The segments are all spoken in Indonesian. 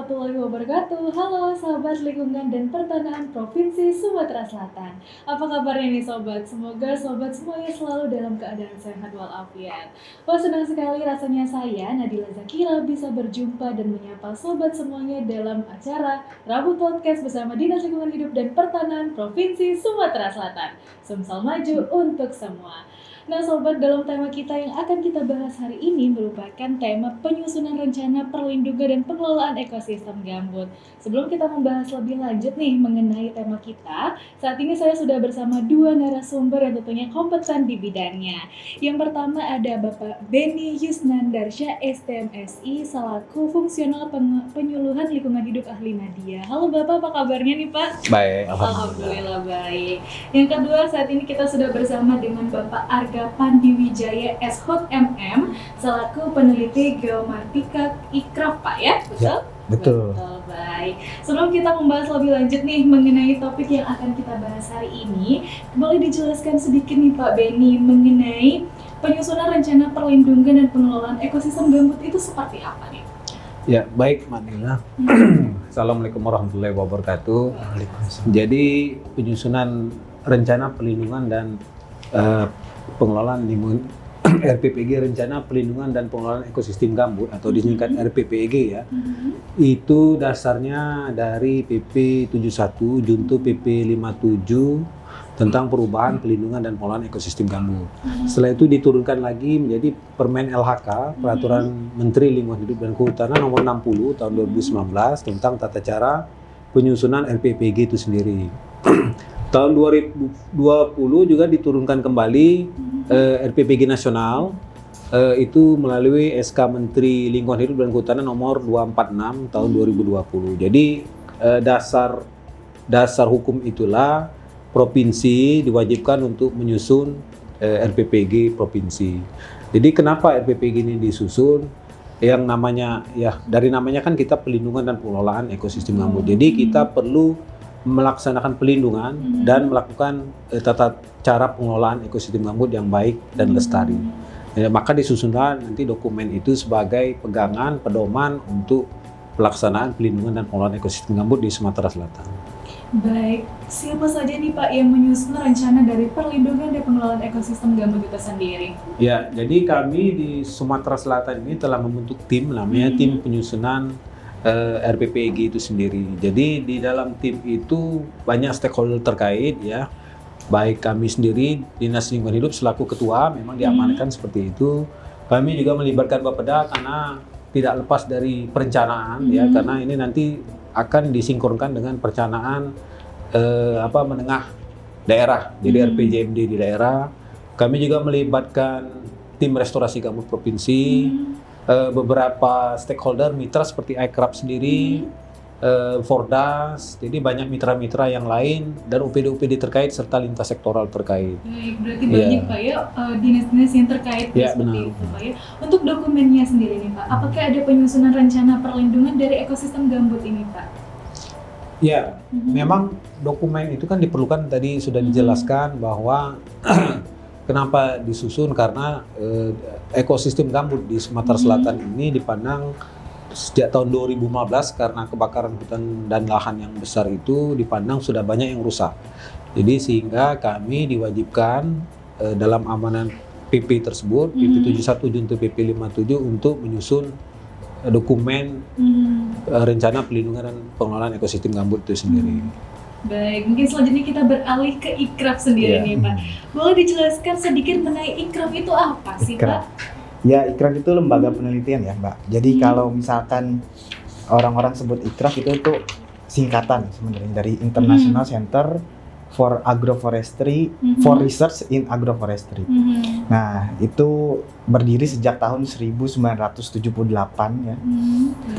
warahmatullahi wabarakatuh. Halo sahabat lingkungan dan pertanahan Provinsi Sumatera Selatan. Apa kabarnya nih sobat? Semoga sobat semuanya selalu dalam keadaan sehat walafiat. Wah, senang sekali rasanya saya, Nadila Zakira, bisa berjumpa dan menyapa sobat semuanya dalam acara Rabu Podcast bersama Dinas Lingkungan Hidup dan Pertanahan Provinsi Sumatera Selatan. Sumsel maju untuk semua. Nah sobat, dalam tema kita yang akan kita bahas hari ini merupakan tema penyusunan rencana perlindungan dan pengelolaan ekosistem gambut. Sebelum kita membahas lebih lanjut nih mengenai tema kita, saat ini saya sudah bersama dua narasumber yang tentunya kompeten di bidangnya. Yang pertama ada Bapak Beni Yusnandarsya STMSI selaku fungsional penyuluhan lingkungan hidup ahli Nadia. Halo Bapak, apa kabarnya nih Pak? Baik, Alhamdulillah baik. Yang kedua, saat ini kita sudah bersama dengan Bapak Arga Pandiwijaya SHMM selaku peneliti Geomartika Ikraf Pak ya? Betul? Ya, betul. Baik. Sebelum kita membahas lebih lanjut nih mengenai topik yang akan kita bahas hari ini, boleh dijelaskan sedikit nih Pak Beni mengenai penyusunan rencana perlindungan dan pengelolaan ekosistem gambut itu seperti apa nih? Ya, baik Mbak Nila. Assalamualaikum warahmatullahi wabarakatuh. Jadi penyusunan rencana perlindungan dan pengelolaan lingkungan RPPG, rencana perlindungan dan pengelolaan ekosistem gambut atau disingkat RPPG ya. Itu dasarnya dari PP 71 junto PP 57 tentang perubahan pelindungan dan pengelolaan ekosistem gambut. Setelah itu diturunkan lagi menjadi Permen LHK, Peraturan Menteri Lingkungan Hidup dan Kehutanan nomor 60 tahun 2019 tentang tata cara penyusunan RPPG itu sendiri. Tahun 2020 juga diturunkan kembali RPPG nasional itu melalui SK Menteri Lingkungan Hidup dan Kehutanan nomor 246 tahun 2020. Jadi dasar hukum itulah provinsi diwajibkan untuk menyusun RPPG provinsi. Jadi kenapa RPPG ini disusun? Yang namanya ya dari namanya kan kita pelindungan dan pengelolaan ekosistem gambut. Jadi kita perlu melaksanakan pelindungan dan melakukan tata cara pengelolaan ekosistem gambut yang baik dan lestari. Maka disusunlah nanti dokumen itu sebagai pegangan, pedoman untuk pelaksanaan pelindungan dan pengelolaan ekosistem gambut di Sumatera Selatan. Baik, siapa saja nih Pak yang menyusun rencana dari perlindungan dan pengelolaan ekosistem gambut itu sendiri? Ya, jadi kami di Sumatera Selatan ini telah membentuk tim namanya tim penyusunan RPPG itu sendiri. Jadi di dalam tim itu banyak stakeholder terkait ya, baik kami sendiri Dinas Lingkungan Hidup selaku ketua memang diamankan seperti itu. Kami juga melibatkan Bapeda karena tidak lepas dari perencanaan ya, karena ini nanti akan disinkronkan dengan perencanaan menengah daerah, jadi RPJMD di daerah. Kami juga melibatkan tim restorasi gambut provinsi. Beberapa stakeholder mitra seperti iCraf sendiri, Fordas, jadi banyak mitra-mitra yang lain dan UPD-UPD terkait serta lintas sektoral terkait. Baik, berarti banyak Pak ya dinas-dinas yang terkait ya, seperti benar. itu Pak ya. Untuk dokumennya sendiri nih Pak, apakah ada penyusunan rencana perlindungan dari ekosistem gambut ini Pak? Ya, memang dokumen itu kan diperlukan, tadi sudah dijelaskan bahwa kenapa disusun karena ekosistem gambut di Sumatera Selatan ini dipandang sejak tahun 2015 karena kebakaran hutan dan lahan yang besar itu dipandang sudah banyak yang rusak. Jadi sehingga kami diwajibkan dalam amanat PP tersebut, PP 71 junto PP 57 untuk menyusun dokumen rencana pelindungan dan pengelolaan ekosistem gambut itu sendiri. Baik, mungkin selanjutnya kita beralih ke Ikraf sendiri nih Pak. Boleh dijelaskan sedikit mengenai Ikraf itu apa sih Pak? Ya, Ikraf itu lembaga penelitian ya Mbak. Jadi kalau misalkan orang-orang sebut Ikraf itu singkatan sebenarnya dari International Center for Agroforestry for Research in Agroforestry. Nah, itu berdiri sejak tahun 1978 ya.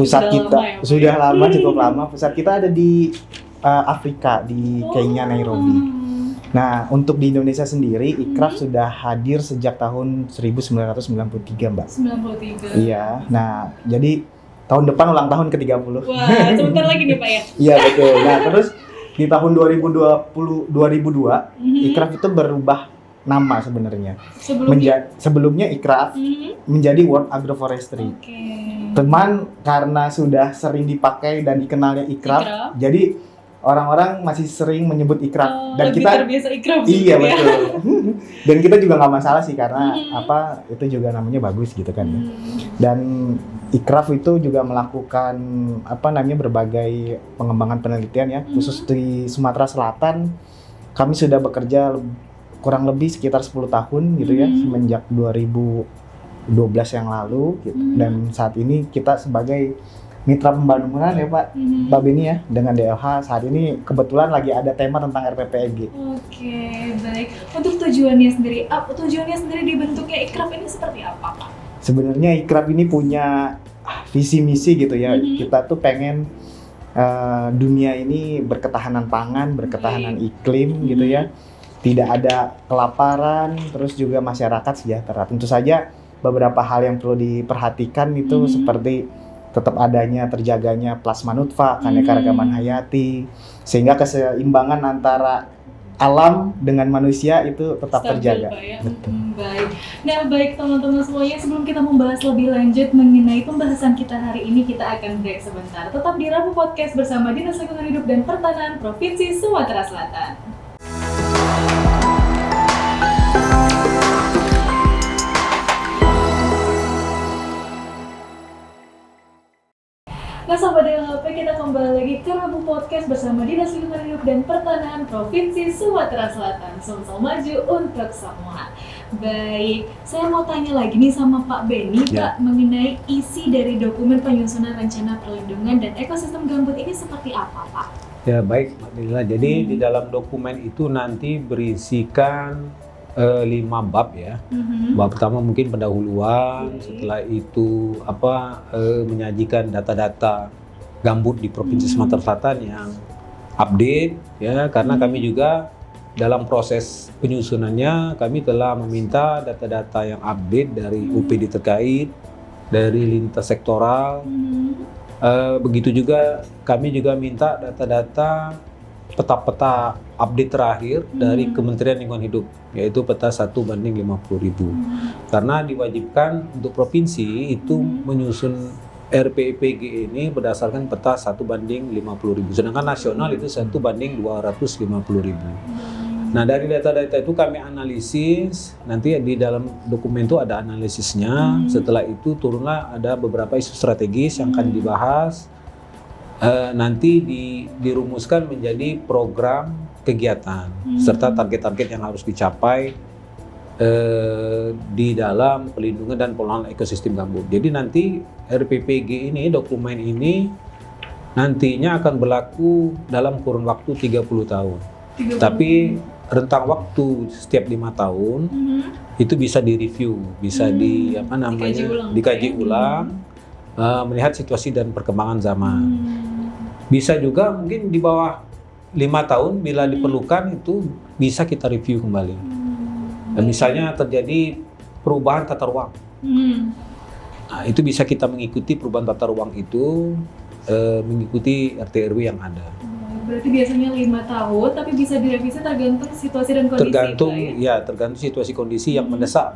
Pusat kita sudah lama, cukup lama. Pusat kita ada di Afrika, di Kenya, Nairobi. Nah, untuk di Indonesia sendiri, Ikraf sudah hadir sejak tahun 1993, Mbak. 93. Iya. Nah, jadi tahun depan ulang tahun ke-30. Wah, sebentar lagi nih Pak ya. Iya, betul. Nah, terus di tahun 2002, Ikraf itu berubah nama sebenarnya. Sebelumnya Ikraf menjadi World Agroforestry. Teman karena sudah sering dipakai dan dikenalnya Ikraf, Ikraf. jadi orang-orang masih sering menyebut Ikraf dan lebih kita terbiasa ikraf iya gitu ya. betul. Dan kita juga nggak masalah sih karena itu juga namanya bagus gitu kan ya. Dan Ikraf itu juga melakukan berbagai pengembangan penelitian ya, khusus di Sumatera Selatan. Kami sudah bekerja kurang lebih sekitar 10 tahun gitu ya, semenjak 2012 yang lalu gitu. Dan saat ini kita sebagai mitra pembangunan ya Pak Beni ya, dengan DLH saat ini kebetulan lagi ada tema tentang RPPEG. Oke, baik. Untuk tujuannya sendiri dibentuknya Ikraf ini seperti apa Pak? Sebenarnya Ikraf ini punya visi misi gitu ya. Kita tuh pengen dunia ini berketahanan pangan, berketahanan iklim gitu ya. Tidak ada kelaparan, terus juga masyarakat sejahtera. Tentu saja beberapa hal yang perlu diperhatikan itu seperti tetap adanya terjaganya plasma nutfah, keanekaragaman hayati, sehingga keseimbangan antara alam dengan manusia itu tetap Stabil, terjaga. Pak, ya? Betul. Baik. Nah, baik teman-teman semuanya, sebelum kita membahas lebih lanjut mengenai pembahasan kita hari ini, kita akan break sebentar. Tetap di Rabu Podcast bersama Dinas Lingkungan Hidup dan Pertanahan Provinsi Sumatera Selatan. Nah, Sobat DLHP, kita kembali lagi ke Rabu Podcast bersama Dinas Lingkungan Hidup dan Pertanahan Provinsi Sumatera Selatan. Sumsel maju untuk semua. Baik, saya mau tanya lagi nih sama Pak Beni, Pak, mengenai isi dari dokumen penyusunan rencana perlindungan dan ekosistem gambut ini seperti apa, Pak? Ya baik, Mbak Nila. Jadi di dalam dokumen itu nanti berisikan 5 bab ya. Bab pertama mungkin pendahuluan, setelah itu menyajikan data-data gambut di Provinsi Sumatera Selatan yang update ya, karena kami juga dalam proses penyusunannya kami telah meminta data-data yang update dari UPD terkait, dari lintas sektoral. Begitu juga kami juga minta data-data peta-peta update terakhir dari Kementerian Lingkungan Hidup, yaitu peta 1:50.000. Karena diwajibkan untuk provinsi itu menyusun RPPG ini berdasarkan peta 1:50.000. Sedangkan nasional itu 1:250.000. Nah, dari data-data itu kami analisis, nanti di dalam dokumen itu ada analisisnya. Setelah itu turunlah ada beberapa isu strategis yang akan dibahas. Nanti dirumuskan menjadi program kegiatan serta target-target yang harus dicapai di dalam pelindungan dan pengelolaan ekosistem gambut. Jadi nanti RPPG ini, dokumen ini nantinya akan berlaku dalam kurun waktu 30 tahun. Tapi rentang waktu setiap 5 tahun itu bisa direview, bisa dikaji ulang, melihat situasi dan perkembangan zaman. Bisa juga mungkin di bawah 5 tahun bila diperlukan itu bisa kita review kembali. Misalnya terjadi perubahan tata ruang. Nah, itu bisa kita mengikuti perubahan tata ruang itu, mengikuti RT RW yang ada. Berarti biasanya 5 tahun, tapi bisa direvisi tergantung situasi dan kondisi. Tergantung situasi kondisi yang mendesak.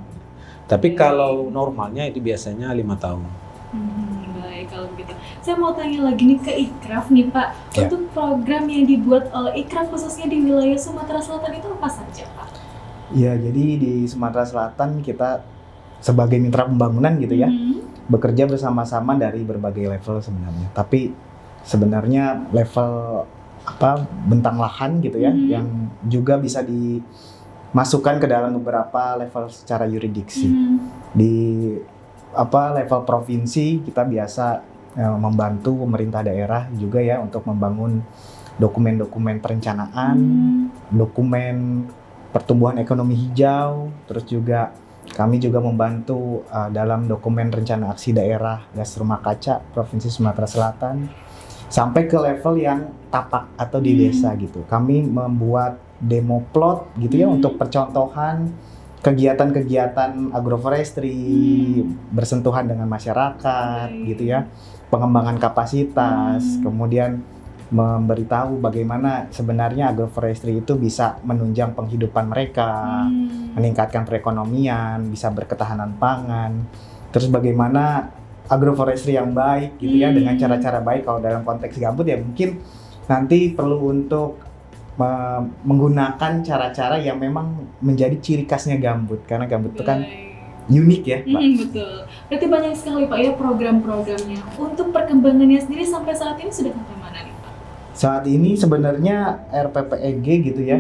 Tapi kalau normalnya itu biasanya 5 tahun. Baik, kalau begitu. Saya mau tanya lagi nih ke Ikraf nih Pak. Untuk program yang dibuat oleh Ikraf khususnya di wilayah Sumatera Selatan itu apa saja Pak? Ya, jadi di Sumatera Selatan kita sebagai mitra pembangunan gitu ya, bekerja bersama-sama dari berbagai level sebenarnya. Tapi sebenarnya level bentang lahan gitu ya, yang juga bisa dimasukkan ke dalam beberapa level secara yurisdiksi. Di level provinsi kita biasa membantu pemerintah daerah juga ya untuk membangun dokumen-dokumen perencanaan, dokumen pertumbuhan ekonomi hijau, terus juga kami juga membantu dalam dokumen rencana aksi daerah gas rumah kaca Provinsi Sumatera Selatan sampai ke level yang tapak atau di desa gitu. Kami membuat demo plot gitu ya untuk percontohan kegiatan-kegiatan agroforestry bersentuhan dengan masyarakat gitu ya, pengembangan kapasitas, kemudian memberitahu bagaimana sebenarnya agroforestry itu bisa menunjang penghidupan mereka, meningkatkan perekonomian, bisa berketahanan pangan, terus bagaimana agroforestry yang baik gitu ya, dengan cara-cara baik. Kalau dalam konteks gambut ya mungkin nanti perlu untuk menggunakan cara-cara yang memang menjadi ciri khasnya gambut, karena gambut itu kan unik ya, Pak. Betul. Berarti banyak sekali Pak ya program-programnya. Untuk perkembangannya sendiri sampai saat ini sudah sampai mana nih Pak? Saat ini sebenarnya RPPEG gitu ya,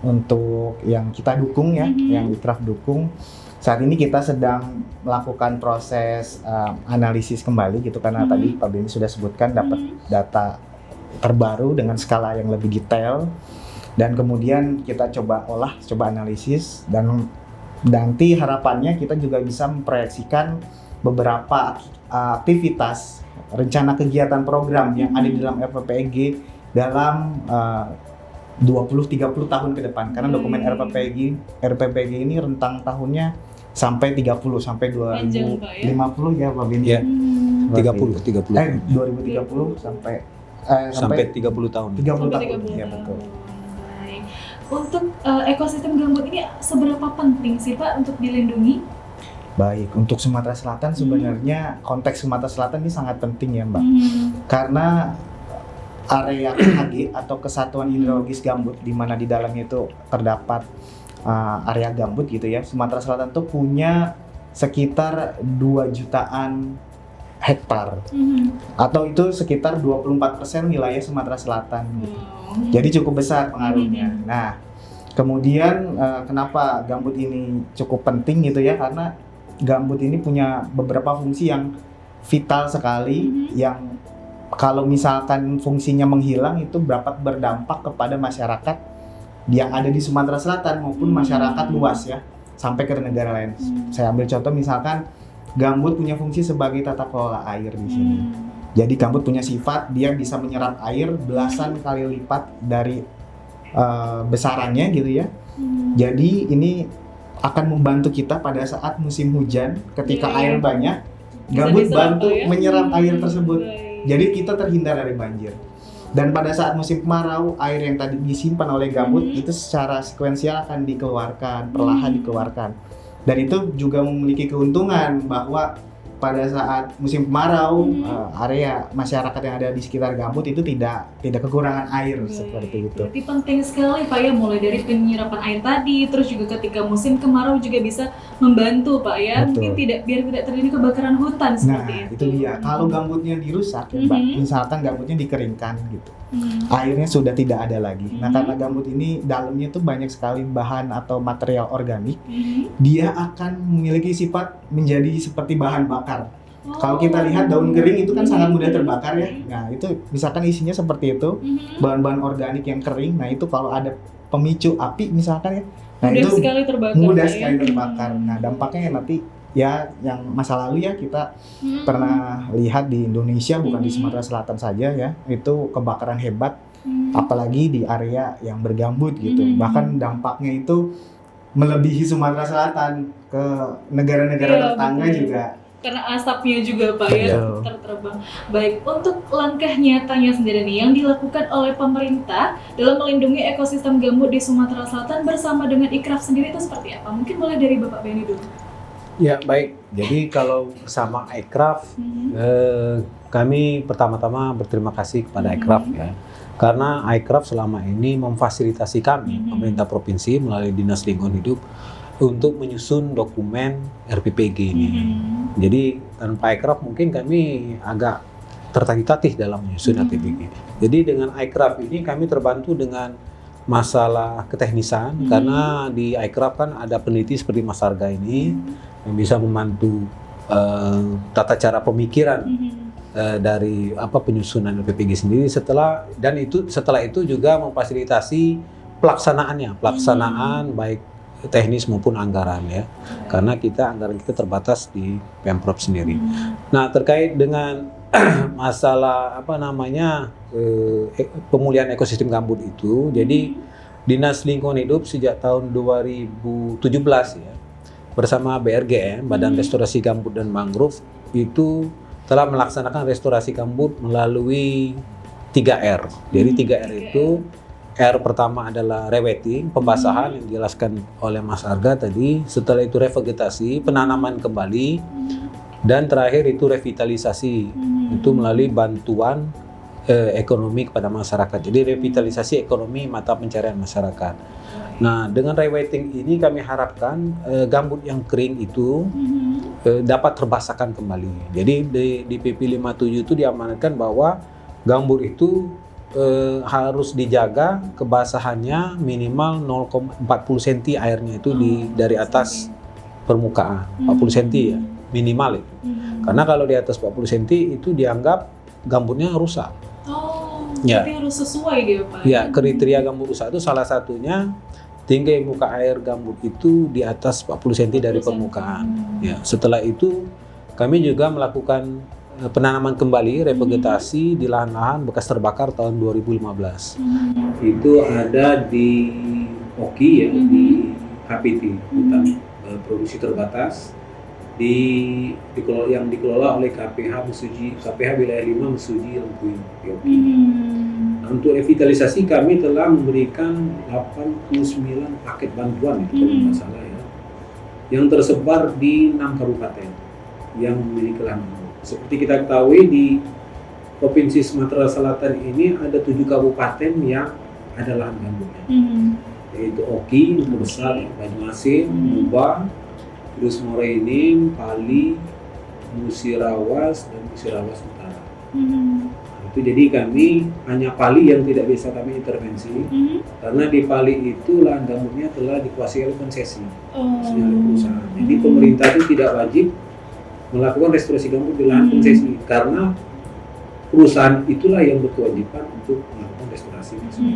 untuk yang kita dukung ya, yang Ikraf dukung. Saat ini kita sedang melakukan proses analisis kembali gitu, karena tadi Pak Benny sudah sebutkan dapat data terbaru dengan skala yang lebih detail, dan kemudian kita coba olah, coba analisis, dan nanti harapannya kita juga bisa memproyeksikan beberapa aktivitas rencana kegiatan program yang ada di dalam RPPEG dalam 20-30 tahun ke depan, karena dokumen RPPEG ini rentang tahunnya sampai 30 sampai 2050 ya Pak Benny. Ya. 30 2030 sampai 30 tahun. 30 Sampai tahun. 30 Ya, tahun. betul. Baik. Untuk ekosistem gambut ini seberapa penting sih Pak untuk dilindungi? Baik, untuk Sumatera Selatan sebenarnya konteks Sumatera Selatan ini sangat penting ya Mbak. Karena area KHG atau Kesatuan Hidrologis Gambut, di mana di dalamnya itu terdapat area gambut gitu ya. Sumatera Selatan tuh punya sekitar 2 jutaan hektar, atau itu sekitar 24% wilayah Sumatera Selatan gitu. Jadi cukup besar pengaruhnya. Nah, kemudian kenapa gambut ini cukup penting gitu ya, karena gambut ini punya beberapa fungsi yang vital sekali, yang kalau misalkan fungsinya menghilang itu dapat berdampak kepada masyarakat yang ada di Sumatera Selatan maupun masyarakat luas ya, sampai ke negara lain. Saya ambil contoh misalkan gambut punya fungsi sebagai tata kelola air di sini. Jadi gambut punya sifat dia bisa menyerap air belasan kali lipat dari besarannya gitu ya. Jadi ini akan membantu kita pada saat musim hujan, ketika air banyak, gambut bantu menyerap air tersebut. Jadi kita terhindar dari banjir. Dan pada saat musim kemarau, air yang tadi disimpan oleh gambut itu secara sekuensial akan dikeluarkan, perlahan dikeluarkan. Dan itu juga memiliki keuntungan bahwa pada saat musim kemarau, area masyarakat yang ada di sekitar gambut itu tidak kekurangan air seperti itu. Berarti penting sekali Pak ya, mulai dari penyerapan air tadi, terus juga ketika musim kemarau juga bisa membantu Pak ya. Betul. Mungkin biar tidak terjadi kebakaran hutan seperti Nah, itu dia. Kalau gambutnya dirusak ya Mbak, misalkan gambutnya dikeringkan gitu. Airnya sudah tidak ada lagi. Nah, karena gambut ini dalamnya tuh banyak sekali bahan atau material organik, dia akan memiliki sifat menjadi seperti bahan bakar. Kalau kita lihat daun kering itu kan sangat mudah terbakar ya. Nah, itu misalkan isinya seperti itu, bahan-bahan organik yang kering. Nah, itu kalau ada pemicu api misalkan ya, nah mudah itu sekali terbakar. Mudah sekali terbakar. Nah, dampaknya nanti ya yang masa lalu ya kita pernah lihat di Indonesia, bukan di Sumatera Selatan saja ya, itu kebakaran hebat, apalagi di area yang bergambut gitu. Bahkan dampaknya itu melebihi Sumatera Selatan, ke negara-negara tetangga juga. Karena asapnya juga Pak ya terbang. Baik, untuk langkah nyatanya sendiri nih yang dilakukan oleh pemerintah dalam melindungi ekosistem gambut di Sumatera Selatan bersama dengan Ikraf sendiri itu seperti apa? Mungkin mulai dari Bapak Benny dulu. Ya, baik. Jadi kalau bersama Ikraf, kami pertama-tama berterima kasih kepada Ikraf ya. Karena Ikraf selama ini memfasilitasi kami, pemerintah provinsi melalui Dinas Lingkungan Hidup, untuk menyusun dokumen RPPG ini. Jadi tanpa Ikraf mungkin kami agak tertatih-tatih dalam menyusun RPPG. Jadi dengan Ikraf ini kami terbantu dengan masalah keteknisan, karena di Ikraf kan ada peneliti seperti Mas Arga ini yang bisa membantu tata cara pemikiran dari penyusunan RPPG sendiri. Setelah itu juga memfasilitasi pelaksanaan baik teknis maupun anggaran ya, karena anggaran kita terbatas di Pemprov sendiri. Nah, terkait dengan masalah pemulihan ekosistem gambut itu, jadi Dinas Lingkungan Hidup sejak tahun 2017 ya bersama BRGM, Badan Restorasi Gambut dan Mangrove, itu telah melaksanakan restorasi gambut melalui 3R. Jadi 3R itu, R pertama adalah rewetting, pembasahan yang dijelaskan oleh Mas Arga tadi. Setelah itu revegetasi, penanaman kembali. Dan terakhir itu revitalisasi, itu melalui bantuan ekonomi kepada masyarakat. Jadi revitalisasi ekonomi mata pencarian masyarakat. Nah, dengan rewetting ini kami harapkan gambut yang kering itu dapat terbasahkan kembali. Jadi di PP 57 itu diamanatkan bahwa gambut itu harus dijaga kebasahannya minimal 0,40 cm airnya itu dari atas permukaan, 40 cm ya minimal itu. Karena kalau di atas 40 cm itu dianggap gambutnya rusak. Jadi harus sesuai dia Pak. Ya, kriteria gambut rusak itu salah satunya tinggi muka air gambut itu di atas 40 cm dari permukaan. Ya, setelah itu kami juga melakukan penanaman kembali revegetasi di lahan-lahan bekas terbakar tahun 2015. Itu ada di Oki ya, di HPT, hutan produksi terbatas yang dikelola oleh KPH wilayah 5 Mesuji Lengkuing di Oki. Nah, untuk revitalisasi kami telah memberikan 89 paket bantuan itu kalau nggak salah ya, yang tersebar di 6 kabupaten yang memiliki lahan. Seperti kita ketahui di Provinsi Sumatera Selatan ini ada 7 kabupaten yang ada lahan gambutnya, yaitu Oki, Besar, Banyuasin, Mubah, terus Morenim, Pali, Musirawas, dan Musirawas Utara. Itu jadi kami hanya Pali yang tidak bisa kami intervensi, karena di Pali itu lahan gambutnya telah dikuasai oleh konsesi oleh perusahaan. Jadi pemerintah itu tidak wajib melakukan restorasi gambut di lahan konsesi, karena perusahaan itulah yang berkewajiban untuk melakukan restorasi tersebut.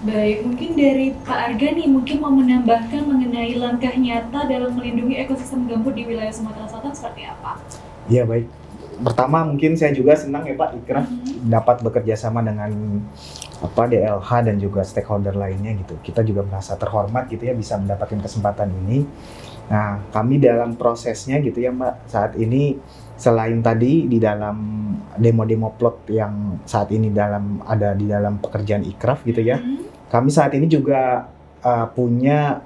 Baik, mungkin dari Pak Arga nih mungkin mau menambahkan mengenai langkah nyata dalam melindungi ekosistem gambut di wilayah Sumatera Selatan seperti apa? Ya baik. Pertama mungkin saya juga senang ya Pak Ikraf dapat bekerja sama dengan DLH dan juga stakeholder lainnya gitu. Kita juga merasa terhormat gitu ya bisa mendapatkan kesempatan ini. Nah, kami dalam prosesnya gitu ya Mbak, saat ini selain tadi di dalam demo-demo plot yang saat ini ada di dalam pekerjaan Ikraf gitu ya. Kami saat ini juga punya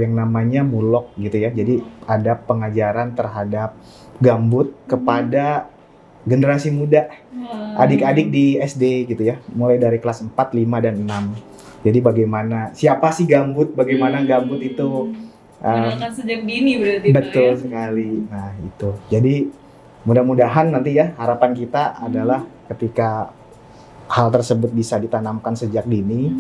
yang namanya mulok gitu ya. Jadi ada pengajaran terhadap gambut kepada generasi muda, adik-adik di SD gitu ya, mulai dari kelas 4, 5, dan 6. Jadi bagaimana, siapa sih gambut, bagaimana gambut itu Mengenalkan sejak dini berarti betul Pak ya? sekali. Nah itu, jadi mudah-mudahan nanti ya harapan kita adalah ketika hal tersebut bisa ditanamkan sejak dini,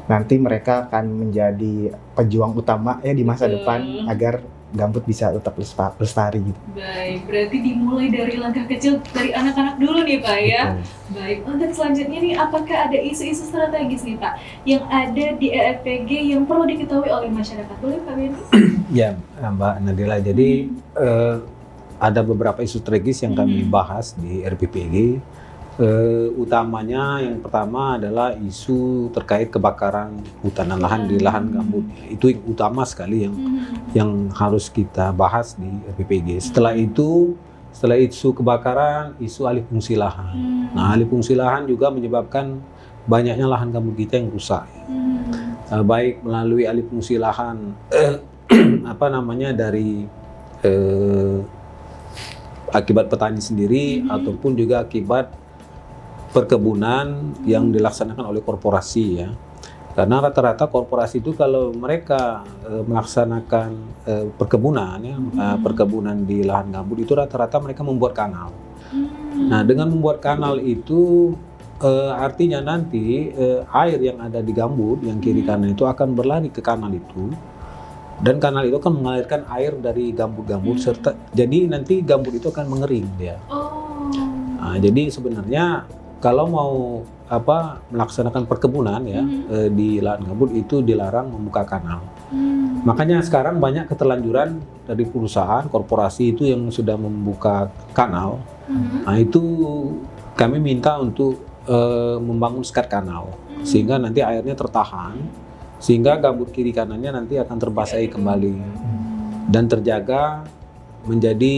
nanti mereka akan menjadi pejuang utama ya di masa depan agar gambut bisa tetap lestari gitu. Baik, berarti dimulai dari langkah kecil dari anak-anak dulu nih Pak ya. Baik, untuk selanjutnya nih apakah ada isu-isu strategis nih Pak yang ada di ERPG yang perlu diketahui oleh masyarakat? Boleh Pak Benny? Ya Mbak Nadila, jadi ada beberapa isu strategis yang kami bahas di RPPG. Utamanya yang pertama adalah isu terkait kebakaran hutan dan lahan di lahan gambut. Itu yang utama sekali yang harus kita bahas di RPPG. Setelah isu kebakaran, isu alih fungsi lahan. Nah, alih fungsi lahan juga menyebabkan banyaknya lahan gambut kita yang rusak. Baik melalui alih fungsi lahan dari akibat petani sendiri ataupun juga akibat perkebunan yang dilaksanakan oleh korporasi ya. Karena rata-rata korporasi itu kalau mereka melaksanakan perkebunan ya, perkebunan di lahan gambut itu rata-rata mereka membuat kanal. Nah, dengan membuat kanal itu artinya nanti air yang ada di gambut yang kiri kanan itu akan berlari ke kanal itu. Dan kanal itu akan mengalirkan air dari gambut-gambut serta jadi nanti gambut itu akan mengering dia. Nah, jadi sebenarnya kalau mau melaksanakan perkebunan ya di lahan gambut itu dilarang membuka kanal. Makanya sekarang banyak keterlanjuran dari perusahaan korporasi itu yang sudah membuka kanal. Nah, itu kami minta untuk membangun skat kanal sehingga nanti airnya tertahan, sehingga gambut kiri kanannya nanti akan terbasahi kembali dan terjaga menjadi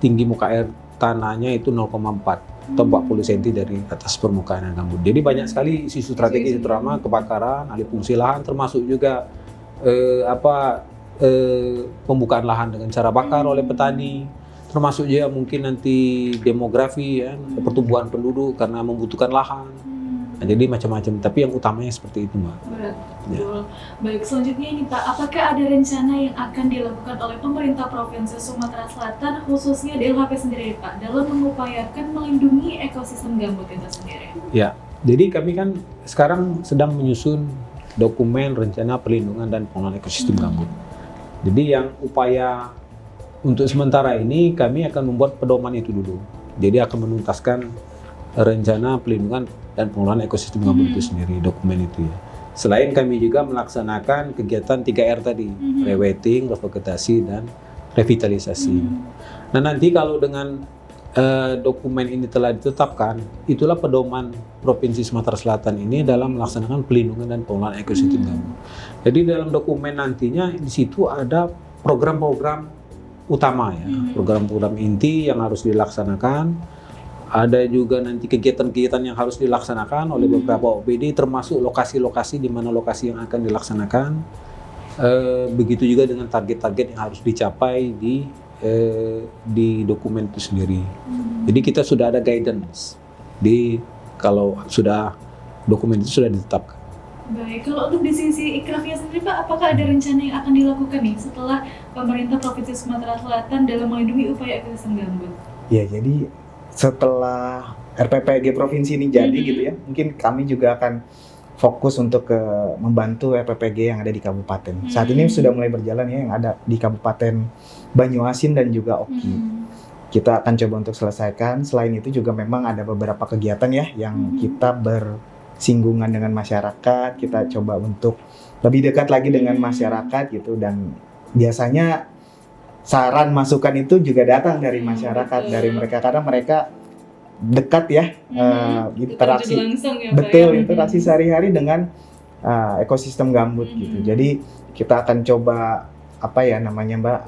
tinggi muka air tanahnya itu 0,4 atau 40 cm dari atas permukaan gambut. Jadi banyak sekali isu strategi terutama kebakaran, alih fungsi lahan, termasuk juga pembukaan lahan dengan cara bakar oleh petani, termasuk juga mungkin nanti demografi ya, pertumbuhan penduduk karena membutuhkan lahan. Nah, jadi macam-macam, tapi yang utamanya seperti itu, Mbak. Berat, Ya. betul. Baik, selanjutnya ini Pak, apakah ada rencana yang akan dilakukan oleh pemerintah Provinsi Sumatera Selatan, khususnya DLHP sendiri Pak, dalam mengupayakan melindungi ekosistem gambut itu sendiri? Ya, jadi kami kan sekarang sedang menyusun dokumen rencana perlindungan dan pengelolaan ekosistem gambut. Jadi yang upaya untuk sementara ini kami akan membuat pedoman itu dulu. Jadi akan menuntaskan rencana perlindungan dan pengelolaan ekosistem gambut itu sendiri, dokumen itu ya. Selain kami juga melaksanakan kegiatan 3R tadi, rewetting, revegetasi, dan revitalisasi. Nah nanti kalau dengan dokumen ini telah ditetapkan, itulah pedoman Provinsi Sumatera Selatan ini dalam melaksanakan pelindungan dan pengelolaan ekosistem gambut. Jadi dalam dokumen nantinya di situ ada program-program utama ya, program-program inti yang harus dilaksanakan. Ada juga nanti kegiatan-kegiatan yang harus dilaksanakan oleh beberapa OPD, termasuk lokasi-lokasi di mana lokasi yang akan dilaksanakan. Begitu juga dengan target-target yang harus dicapai di dokumen itu sendiri. Jadi kita sudah ada guidance kalau sudah dokumen itu sudah ditetapkan. Baik, kalau untuk di sisi ikrafnya sendiri Pak, apakah ada rencana yang akan dilakukan nih setelah pemerintah Provinsi Sumatera Selatan dalam melindungi upaya ekosistem gambut? Ya, jadi setelah RPPG provinsi ini jadi gitu ya, mungkin kami juga akan fokus untuk membantu RPPG yang ada di kabupaten. Saat ini sudah mulai berjalan ya yang ada di Kabupaten Banyuasin dan juga Oki. Kita akan coba untuk selesaikan. Selain itu juga memang ada beberapa kegiatan ya yang kita bersinggungan dengan masyarakat. Kita coba untuk lebih dekat lagi dengan masyarakat gitu, dan biasanya saran masukan itu juga datang dari masyarakat, dari mereka, karena mereka dekat ya, interaksi langsung ya, betul, Pak, ya? interaksi sehari-hari dengan ekosistem gambut gitu. Jadi kita akan coba Mbak,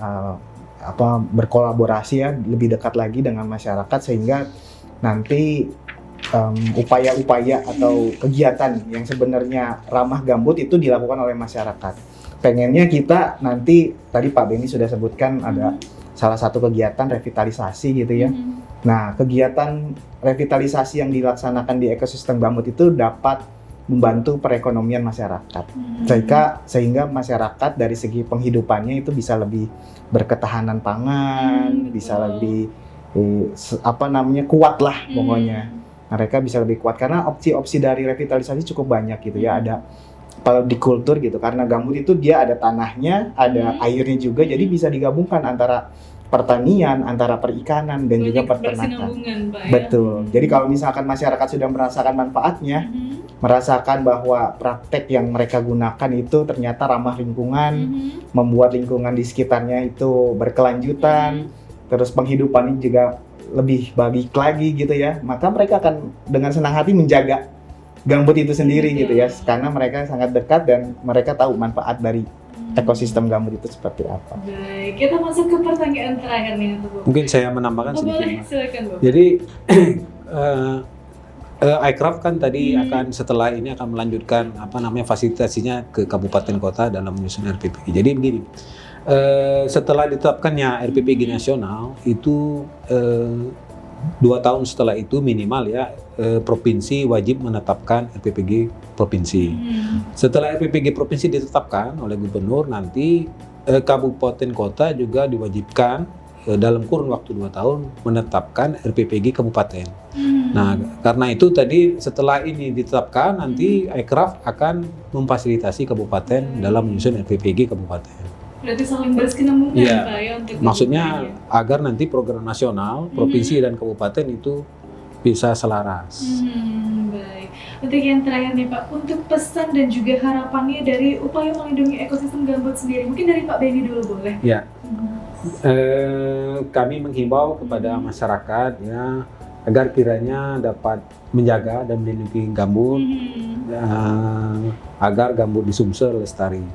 berkolaborasi ya, lebih dekat lagi dengan masyarakat sehingga nanti upaya-upaya atau kegiatan yang sebenarnya ramah gambut itu dilakukan oleh masyarakat. Pengennya kita nanti, tadi Pak Benny sudah sebutkan ada salah satu kegiatan revitalisasi gitu ya. Nah, kegiatan revitalisasi yang dilaksanakan di ekosistem gambut itu dapat membantu perekonomian masyarakat. Sehingga masyarakat dari segi penghidupannya itu bisa lebih berketahanan pangan, bisa lebih kuat lah pokoknya. Mereka bisa lebih kuat karena opsi-opsi dari revitalisasi cukup banyak gitu ya. Ada kalau di kultur gitu, karena gambut itu dia ada tanahnya, ada airnya juga, jadi bisa digabungkan antara pertanian, antara perikanan dan juga peternakan. Pak, ya? Betul. Jadi kalau misalkan masyarakat sudah merasakan manfaatnya, merasakan bahwa praktek yang mereka gunakan itu ternyata ramah lingkungan, membuat lingkungan di sekitarnya itu berkelanjutan, terus penghidupannya juga lebih baik lagi gitu ya, maka mereka akan dengan senang hati menjaga gambut itu sendiri gitu ya, karena mereka sangat dekat dan mereka tahu manfaat dari ekosistem gambut itu seperti apa. Baik, kita masuk ke pertanyaan terakhir nih untuk Bapak. Mungkin saya menambahkan sedikit. Boleh, silakan Bapak. Jadi iCraft kan tadi akan setelah ini akan melanjutkan fasilitasinya ke kabupaten kota dalam menyusun RPPG. Jadi begini, setelah ditetapkannya RPPG nasional itu 2 tahun setelah itu minimal ya, provinsi wajib menetapkan RPPG provinsi. Setelah RPPG provinsi ditetapkan oleh gubernur, nanti kabupaten kota juga diwajibkan dalam kurun waktu 2 tahun menetapkan RPPG kabupaten. Nah, karena itu tadi setelah ini ditetapkan, nanti iCraft akan memfasilitasi kabupaten dalam menyusun RPPG kabupaten. Berarti saling berkesinambungan Pak ya untuk maksudnya agar nanti program nasional, provinsi dan kabupaten itu bisa selaras. Baik. Untuk yang terakhir nih Pak, untuk pesan dan juga harapannya dari upaya melindungi ekosistem gambut sendiri, mungkin dari Pak Benny dulu boleh? Ya. Kami menghimbau kepada masyarakat ya agar kiranya dapat menjaga dan melindungi gambut, agar gambut di Sumsel lestari.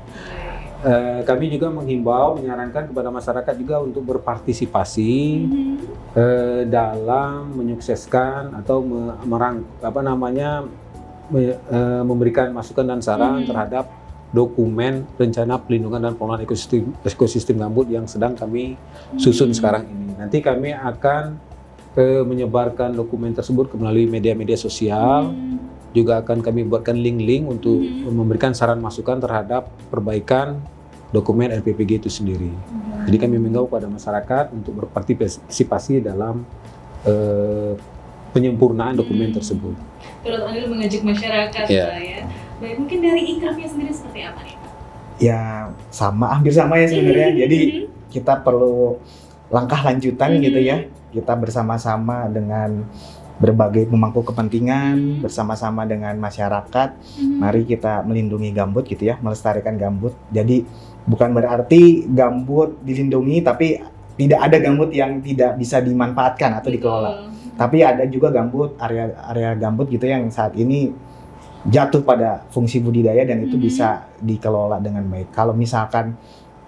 kami juga menghimbau, menyarankan kepada masyarakat juga untuk berpartisipasi dalam menyukseskan atau memberikan masukan dan saran terhadap dokumen rencana pelindungan dan pengelolaan ekosistem gambut yang sedang kami susun sekarang ini. Nanti kami akan menyebarkan dokumen tersebut melalui media-media sosial. Juga akan kami buatkan link-link untuk memberikan saran masukan terhadap perbaikan dokumen LPPG itu sendiri. Jadi kami mengimbau kepada masyarakat untuk berpartisipasi dalam penyempurnaan dokumen tersebut. Turut andil mengajak masyarakat Yeah. Pak, ya. Baik, mungkin dari ikrafnya sendiri seperti apa nih Pak? Ya hampir sama ya sebenarnya. Jadi kita perlu langkah lanjutan gitu ya. Kita bersama-sama dengan berbagai pemangku kepentingan, bersama-sama dengan masyarakat. Mari kita melindungi gambut gitu ya, melestarikan gambut. Jadi bukan berarti gambut dilindungi tapi tidak ada gambut yang tidak bisa dimanfaatkan atau dikelola. Tapi ada juga gambut, area gambut gitu yang saat ini jatuh pada fungsi budidaya dan itu bisa dikelola dengan baik. Kalau misalkan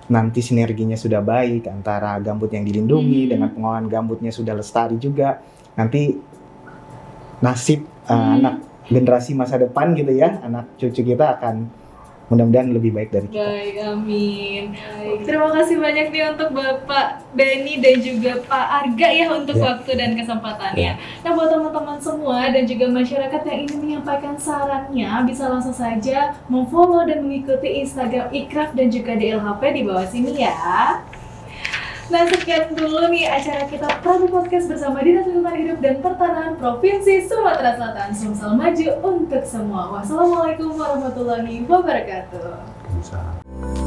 nanti sinerginya sudah baik antara gambut yang dilindungi dengan pengelolaan gambutnya sudah lestari juga, nanti nasib anak generasi masa depan gitu ya, anak cucu kita akan mudah-mudahan lebih baik dari kita. Baik, amin. Baik, terima kasih banyak nih untuk Bapak Benny dan juga Pak Arga ya untuk waktu dan kesempatannya. Nah, buat teman-teman semua dan juga masyarakat yang ingin menyampaikan sarannya, bisa langsung saja memfollow dan mengikuti Instagram Ikraf dan juga DLHP di bawah sini ya. Nah, sekian dulu nih acara kita Prabu Podcast bersama Dinas Lingkungan Hidup dan Pertanahan Provinsi Sumatera Selatan. Sumsel maju untuk semua. Wassalamualaikum warahmatullahi wabarakatuh. Waalaikumsalam.